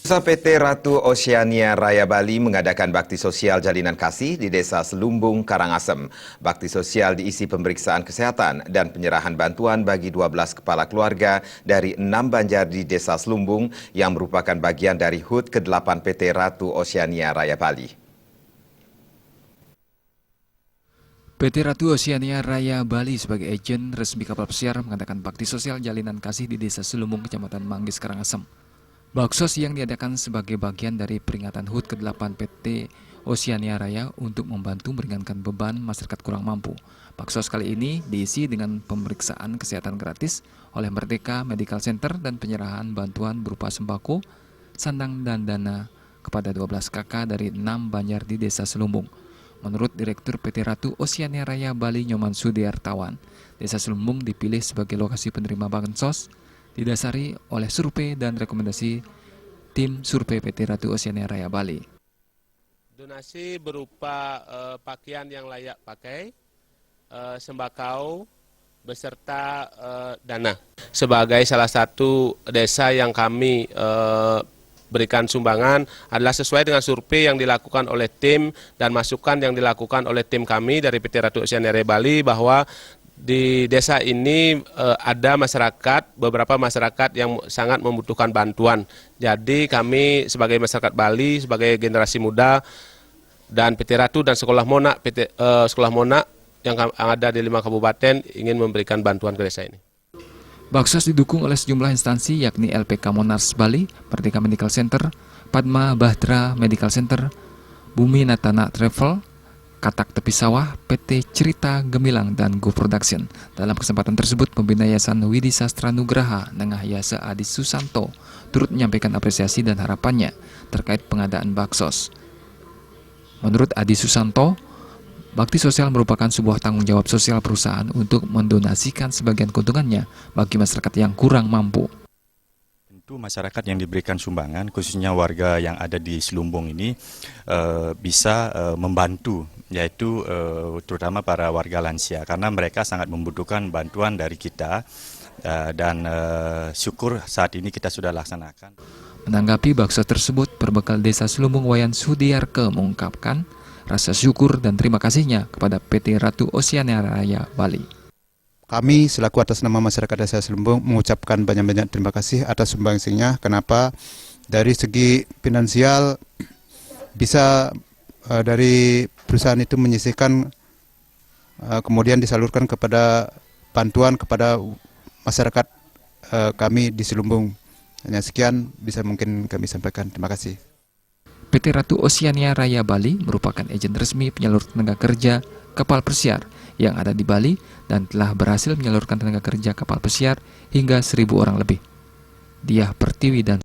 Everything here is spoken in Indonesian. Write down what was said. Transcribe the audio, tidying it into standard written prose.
PT Ratu Oceania Raya Bali mengadakan bakti sosial jalinan kasih di Desa Selumbung, Karangasem. Bakti sosial diisi pemeriksaan kesehatan dan penyerahan bantuan bagi 12 kepala keluarga dari 6 banjar di Desa Selumbung yang merupakan bagian dari HUT ke-8 PT Ratu Oceania Raya Bali. PT Ratu Oceania Raya Bali sebagai agen resmi kapal pesiar mengadakan bakti sosial jalinan kasih di Desa Selumbung, Kecamatan Manggis, Karangasem. Baksos yang diadakan sebagai bagian dari peringatan HUT ke-8 PT Oceania Raya untuk membantu meringankan beban masyarakat kurang mampu. Baksos kali ini diisi dengan pemeriksaan kesehatan gratis oleh Merdeka Medical Center dan penyerahan bantuan berupa sembako, sandang dan dana kepada 12 kakak dari 6 banjar di Desa Selumbung. Menurut Direktur PT Ratu Oceania Raya Bali Nyoman Sudiartawan, Desa Selumbung dipilih sebagai lokasi penerima bansos didasari oleh survei dan rekomendasi tim survei PT Ratu Oceania Raya Bali. Donasi berupa pakaian yang layak pakai, sembako, beserta dana. Sebagai salah satu desa yang kami berikan sumbangan adalah sesuai dengan survei yang dilakukan oleh tim dan masukan yang dilakukan oleh tim kami dari PT Ratu Oceania Raya Bali bahwa di desa ini ada beberapa masyarakat yang sangat membutuhkan bantuan. Jadi kami sebagai masyarakat Bali, sebagai generasi muda dan PT Ratu dan Sekolah Monak yang ada di 5 kabupaten ingin memberikan bantuan ke desa ini. Baksos didukung oleh sejumlah instansi yakni LPK Monars Bali, Merdeka Medical Center, Padma Bahtera Medical Center, Bumi Natana Travel, Katak Tepi Sawah, PT Cerita Gemilang, dan Go Production. Dalam kesempatan tersebut, pembina Yayasan Widi Sastra Nugraha Nengah Yasa Adi Susanto turut menyampaikan apresiasi dan harapannya terkait pengadaan baksos. Menurut Adi Susanto, bakti sosial merupakan sebuah tanggung jawab sosial perusahaan untuk mendonasikan sebagian keuntungannya bagi masyarakat yang kurang mampu. Tentu masyarakat yang diberikan sumbangan, khususnya warga yang ada di Selumbung ini bisa membantu, yaitu terutama para warga lansia, karena mereka sangat membutuhkan bantuan dari kita dan syukur saat ini kita sudah laksanakan. Menanggapi baksos tersebut, Perbekal Desa Selumbung Wayan Sudiarke mengungkapkan rasa syukur dan terima kasihnya kepada PT Ratu Oceania Raya Bali. Kami selaku atas nama masyarakat Desa Selumbung mengucapkan banyak-banyak terima kasih atas sumbangsinya. Kenapa? Dari segi finansial bisa dari perusahaan itu menyisihkan kemudian disalurkan kepada bantuan kepada masyarakat kami di Selumbung. Hanya sekian bisa mungkin kami sampaikan. Terima kasih. PT Ratu Oceania Raya Bali merupakan agen resmi penyalur tenaga kerja kapal pesiar yang ada di Bali dan telah berhasil menyalurkan tenaga kerja kapal pesiar hingga 1.000 orang lebih. Diah Pertiwi dan